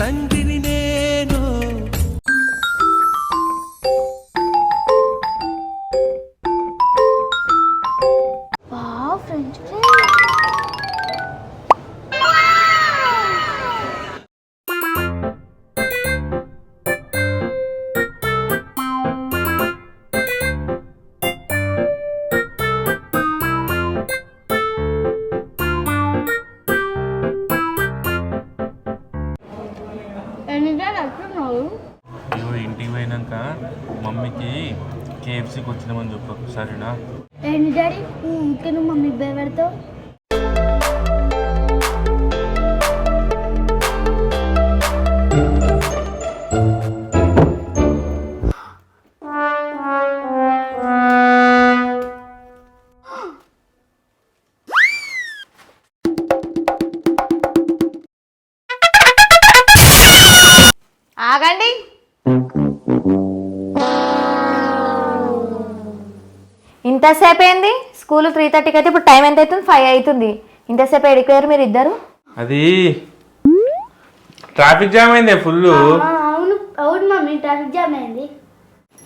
తండ్రిని నేను. ఫ్రెంచ్ ఇగో ఇంటికి పోయినాక మమ్మీకి కేఎఫ్సీకి వచ్చినామని చెప్పు సరేనా? ఏంటి డాడీ ఇంకా నువ్వు మమ్మీ భయపడతావు? ఆగండి. ఇంతసేపు ఏంది? స్కూల్ 3:30కి అయితే ఇప్పుడు టైం ఎంత అవుతుంది? 5 అవుతుంది. ఇంతసేపు ఎడిపోయారు మీరు ఇద్దరు? అది ట్రాఫిక్ జామ్ అయింది ఫుల్. అవును అవును మమ్మీ, ట్రాఫిక్ జామ్ అయింది.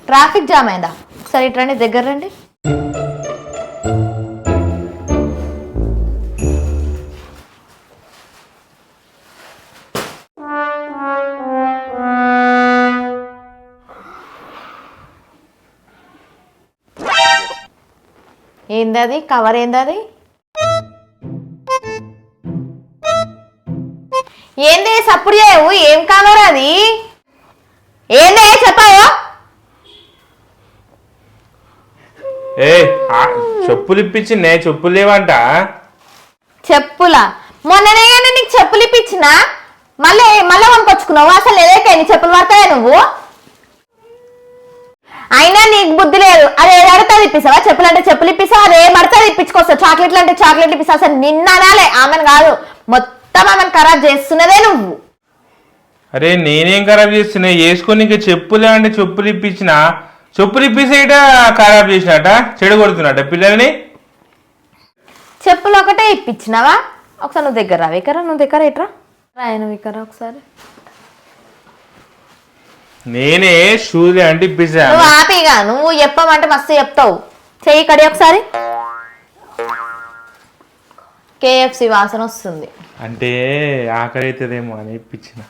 ట్రాఫిక్ జామ్ అయిందా? సరే ఇటు రండి, దగ్గర రండి. ఏందది? కవర్ ఏందది? ఏంది సప్పుడు చేయవు? ఏం కవర్ అది? ఏందే చెప్పావా? చెప్పులు ఇప్పించి నే చెప్పులు లేవంట. చెప్పులా? మొన్ననే నీకు చెప్పులు ఇప్పించిన మళ్ళీ కొనుకొచ్చుకున్నావు. అసలు ఏదైనా చెప్పులు పడతాయా నువ్వు? అయినా నీకు బుద్ధి లేదు. అదే అడుగుతుంది ఇప్పిస్తావా? చెప్పులు అంటే చెప్పులు ఇప్పిస్తావా? అదే పడుతుంది ఇప్పించుకొస్తావు. చాక్లెట్లు అంటే చాక్లెట్లు ఇప్పిస్తావు. అసలు నిన్న అనాలే, ఆమెను కాదు. మొత్తం ఆమెను ఖరాబ్ చేస్తున్నదే నువ్వు. అరే నేనేం ఖరాబ్ చేస్తున్నా? వేసుకొని ఇంకా చెప్పులే అంటే చెప్పులు ఇప్పించిన, చెప్పులు ఇప్పిసేట ఖరాబ్ చేసినట, చెడు కొడుతున్నట పిల్లల్ని. చెప్పులు ఒకటే ఇప్పించినావా? ఒకసారి నువ్వు దగ్గర రావు. ఇక్కడ నువ్వు దగ్గర ఇట్రా రాయ. నువ్వు ఇక్కడ ఒకసారి. నేనే షూస్ అంటే ఇప్పించా. నువ్వు హ్యాపీగా నువ్వు చెప్పమంటే మస్తు చెప్తావు. చెయ్యి కడి ఒకసారి. కేఎఫ్సి వాసన వస్తుంది అంటే ఆకలి అవుతుందేమో అని ఇప్పించిన.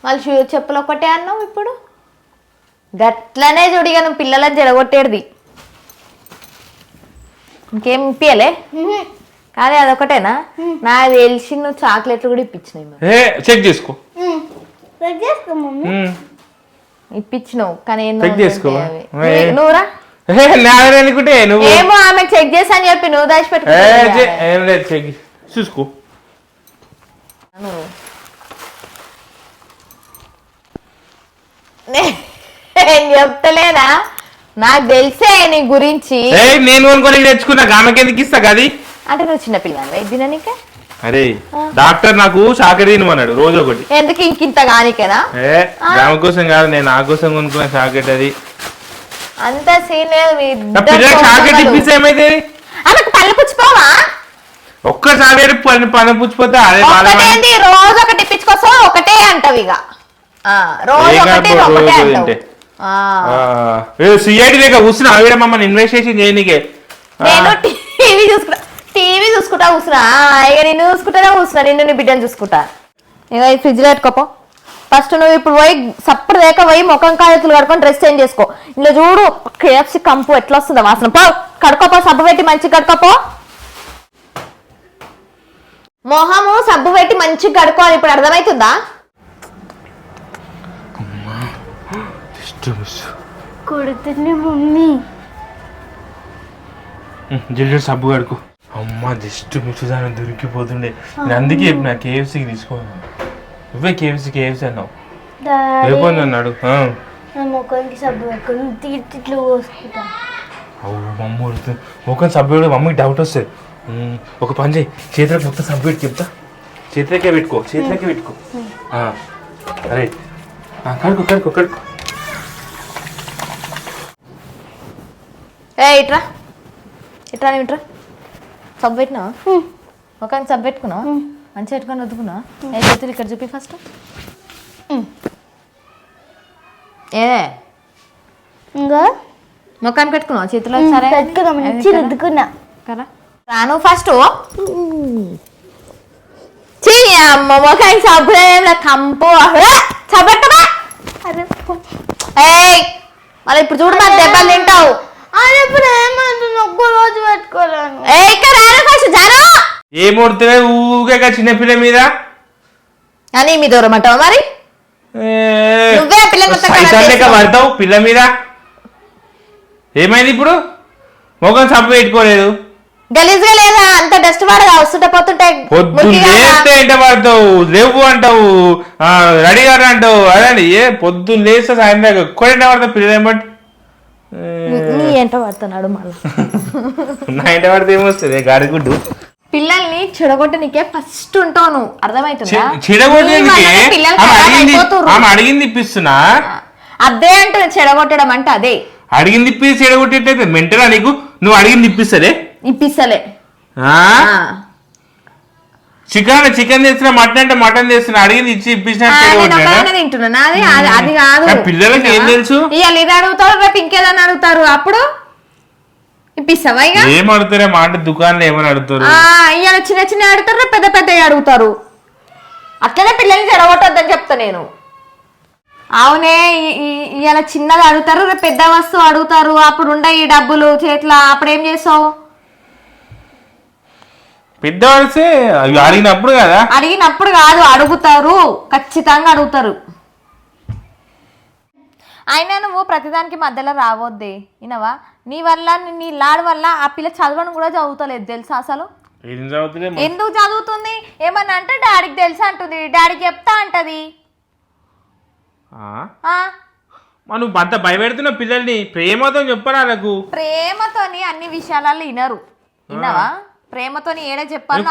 మళ్ళీ చెప్పులు ఒకటే అన్నావు. ఇప్పుడు గట్లనే చూడిగా నువ్వు పిల్లలని జడగొట్టేది. ఇంకేం ఇప్పియలే? కానీ అదొకటేనా? నాకు తెలిసి నువ్వు చాక్లెట్లు కూడా ఇప్పించినాయి. చెక్ చేసుకో. ఇప్పించినావు కానీ నువ్వురా ఏమో ఆమె చెక్ చేసి అని చెప్పి నువ్వు దాచిపెట్టుకో. చూసుకో. నేను చెప్తలేనా? నాకు తెలిసే నీ గురించి. నేను కొనుక్కొని తెచ్చుకున్నా, ఆమెకి ఎందుకు ఇస్తా గది? అంటే నువ్వు చిన్నపిల్లలు తిననికే. అరే డాక్టర్ నాకు చాక్లెట్ తినమన్నాడు రోజు ఒకటి. ఎందుకు ఇంకింత కానికేనా? ఆమె కోసం కాదు, నేను నా కోసం కొనుక్కున్న చాక్లెట్ అది. అంత సీన్ లేదు. చాక్లెట్ ఇప్పిస్తే ఏమైతే? ఆమెకు పళ్ళు పుచ్చిపోవా? ఒక్క చాక్లెట్ పన్ను పుచ్చిపోతే అదే రోజు ఒకటి ఇప్పించుకోసం ఒకటే అంటావు. ఇక రోజు సిఐడి లేక కూర్చున్నా ఆవిడ మమ్మల్ని ఇన్వెస్టిగేషన్ చేయనీకే. నేను టీవీ చూసుకుంటా కూర్చున్నా. ఇక నిన్ను చూసుకుంటానే కూర్చున్నా. నిన్ను నీ బిడ్డను చూసుకుంటా. ఇక ఈ ఫ్రిడ్జ్ లో పెట్టుకోపో. ఫస్ట్ నువ్వు ఇప్పుడు పోయి సప్పుడు లేక పోయి ముఖం కాయతులు కడుకొని డ్రెస్ చేంజ్ చేసుకో. ఇంట్లో చూడు కేఎఫ్సి కంపు ఎట్లా వస్తుందో వాసన. పో కడుకోపో, సబ్బు పెట్టి మంచిగా కడుకోపో. మొహము సబ్బు పెట్టి మంచిగా కడుకోవాలి. ఇప్పుడు అర్థమవుతుందా? కొడుతుంది మమ్మీ. జల్లి సబ్బు కడుకో. అమ్మ జస్ట్ ముచ్చుదాన్ని దొరికిపోతుండే. నేను అందుకే చెప్పిన కేఎఫ్సీకి తీసుకోవాలి. నువ్వే కేఎఫ్సీ అన్నావు. రేపు అన్నాడు ముఖానికి సబ్బు పెట్టుకుని తిట్లు పోసుకుంటా. ముఖం సబ్బు పెట్టుకో. మమ్మీకి డౌట్ వస్తుంది. ఒక పని చేయి, చేతులకు మొత్తం సబ్బు పెట్టి చెప్తా. చేతులకే పెట్టుకో. అరే కడుకో. ఇట్రా ఇట్రా సబ్బు పెట్టినావా? ముఖానికి సబ్బు పెట్టుకున్నావా? మంచిగా పెట్టుకొని వద్దుకున్నావా? చేతులు ఇక్కడ చూపి ఫస్ట్. ఏ ఇంకా మొక్కాన్ని పెట్టుకున్నావు చేతిలో సరే పెట్టుకున్నా మంచి రుద్దుకున్నా కదా రాను ఫస్ట్ అమ్మ మొఖానికి సబ్బులేం కంపు చబట్టమా ఏయ్ మళ్ళీ ఇప్పుడు చూడు మరి దెబ్బలు తింటావు అది ఇప్పుడు ఏమంటుంది ఒక్క రోజు పెట్టుకోలేను ఏ ఇక్కడ రాను ఫస్ట్ జాను ఏం కొడుతున్నా ఊగా చిన్నపిల్ల మీద అని మీ దూరం అంటావు మరి నువ్వే పిల్ల పడతావు పిల్ల మీద ఏమైంది ఇప్పుడు మొఖం సబ్బు పెట్టుకోలేదు గలీజ్గా లేదా అంత డస్ట్ వాడగా వస్తుంటే పోతుంటే పొద్దున్నేస్తే ఎంట పడతావు లేవు అంటావు రెడీగా అంటావు అదే ఏ పొద్దున్న లేస్తే సాయంత్రం ఎక్కువ ఎంట పడతావు పిల్లలు బట్టి నీ ఎంట పడుతున్నాడు మళ్ళీ నా ఎంట పడితే ఏమొస్తుంది గాడిగుడ్డు పిల్లల్ని చెడగొట్టనికే ఫస్ట్ ఉంటావు నువ్వు అర్థమవుతుందా అడిగింది ఇప్పిస్తున్నా అదే అంటే చెడగొట్టడం అంటే అదే అడిగింది ఇప్పి చెడగొట్టేటైతే మెంటలా నీకు నువ్వు అడిగింది ఇప్పిస్తలే ఇప్పిస్తలే చికెన్ తెస్తున్నా మటన్ అంటే మటన్ తెస్తున్నా అడిగింది ఇచ్చి తింటున్నా అది కాదు పిల్లలకి ఏం తెలుసు ఇవాళ ఇది అడుగుతారు రేపు ఇంకేదని అడుగుతారు అప్పుడు ఇప్పిస్తావా ఇక ఏం అడుగుతారే మాట దుకాణంలో ఏమని అడుగుతారు ఇవాళ చిన్న చిన్న అడుగుతారు రేపు పెద్ద పెద్ద అడుగుతారు అట్లనే పిల్లల్ని చెడగొట్టద్దని చెప్తా నేను అవునే ఇవాళ చిన్నది అడుగుతారు రేపు పెద్ద వస్తువు అడుగుతారు అప్పుడు ఉండే ఈ డబ్బులు చేతిలో అప్పుడు ఏం చేస్తావు పెద్ద వలసే అడిగినప్పుడు కదా అడిగినప్పుడు కాదు అడుగుతారు ఖచ్చితంగా అడుగుతారు అయినా నువ్వు ప్రతిదానికి మధ్యలో రావద్దే వినవా నీ వల్ల నీ లాడ్ వల్ల ఆ పిల్ల చదవడం కూడా చదువుతలేదు తెలుసా అసలు ఎందుకు చదువుతుంది ఏమన్నా అంటే డాడీకి తెలుసా అంటుంది డాడీకి చెప్తా అంటది నువ్వు అంత భయపెడుతున్నావు పిల్లల్ని ప్రేమతో చెప్పరా నాకు ప్రేమతోని అన్ని విషయాలలో వినరు విన్నావా ప్రేమతోని ఏడే చెప్పాలి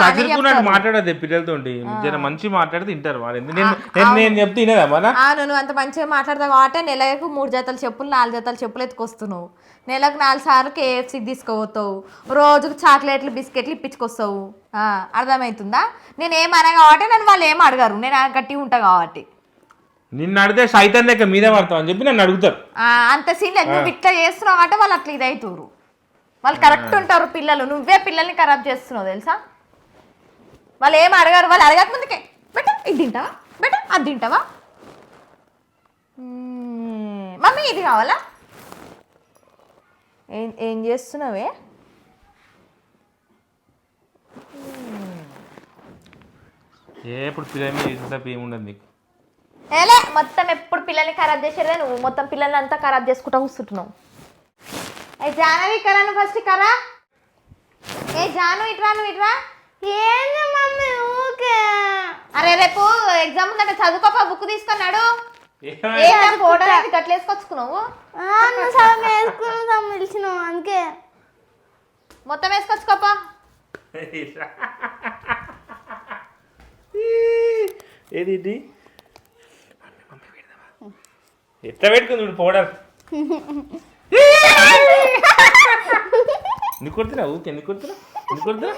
మాట్లాడదే పిల్లలతో మంచి మాట్లాడితే తింటారు నేను చెప్తే వినదా మన నువ్వు అంత మంచిగా మాట్లాడతావు కాబట్టి నెలకు 3 జతల చెప్పులు 4 జతల చెప్పులు ఎత్తుకొస్తున్నావు నెలకు 4 సార్లు KFCకి తీసుకుపోతావు రోజుకు చాక్లెట్లు బిస్కెట్లు ఇప్పించుకొస్తావు అర్థమవుతుందా నేను ఏమన్నా కాబట్టి నన్ను వాళ్ళు ఏం అడగారు నేను గట్టిగా ఉంటా కాబట్టి నిన్ను అడిగితే సైతం లెక్క మీద పడతావు అని చెప్పి నన్ను అడుగుతారు అంత సీన్ లేదు నువ్వు ఇట్లా చేస్తున్నావు అంటే వాళ్ళు అట్లా ఇదవుతారు వాళ్ళు కరెక్ట్ ఉంటారు పిల్లలు నువ్వే పిల్లల్ని ఖరాబ్ చేస్తున్నావు తెలుసా వాళ్ళు ఏం అడగారు వాళ్ళు అడగక ముందుకే బెట ఇది తింటావా బెట అది తింటావా మమ్మీ ఇది కావాలా ఏం చేస్తున్నావే ఎప్పుడు పిల్లలు ఏముండదు నీకు ఏలే మొత్తం ఎప్పుడు పిల్లల్ని ఖరాబ్ చేసేదే నువ్వు మొత్తం పిల్లల్ని అంతా ఖరాబ్ చేసుకుంటా కూర్చుంటున్నావు ఏ జానవి కరా నువ్వు ఫస్ట్ కరా ఏ జాను ఇట్రా నువ్వు ఇట్రా ఏంది మమ్మీ ఊకే అరే రేపు ఎగ్జామ్ ఉందంటే చదువుకోపా బుక్ తీసుకున్నాడు ఫోటో గట్ల వేసుకొచ్చుకున్నావు సగం వేసుకుని సగం పిలిచినావు అందుకే మొత్తం వేసుకొచ్చుకోపా ఏది ఎట్లా పెట్టుకుంది పౌడర్ ఎందుకు కొడుతున్నా ఊకే ఎందుకు కొడుతున్నా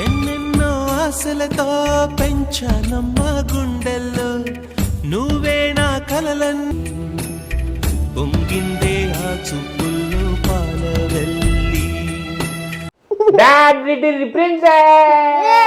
ఎన్నెన్నో ఆశలతో పెంచానమ్మ గుండెల్లో నువ్వే నా కలలన్నీ పొంగిందే ఆ చూపుల్లో పాలవెల్లి డాడ్ లిటిల్ ప్రిన్సెస్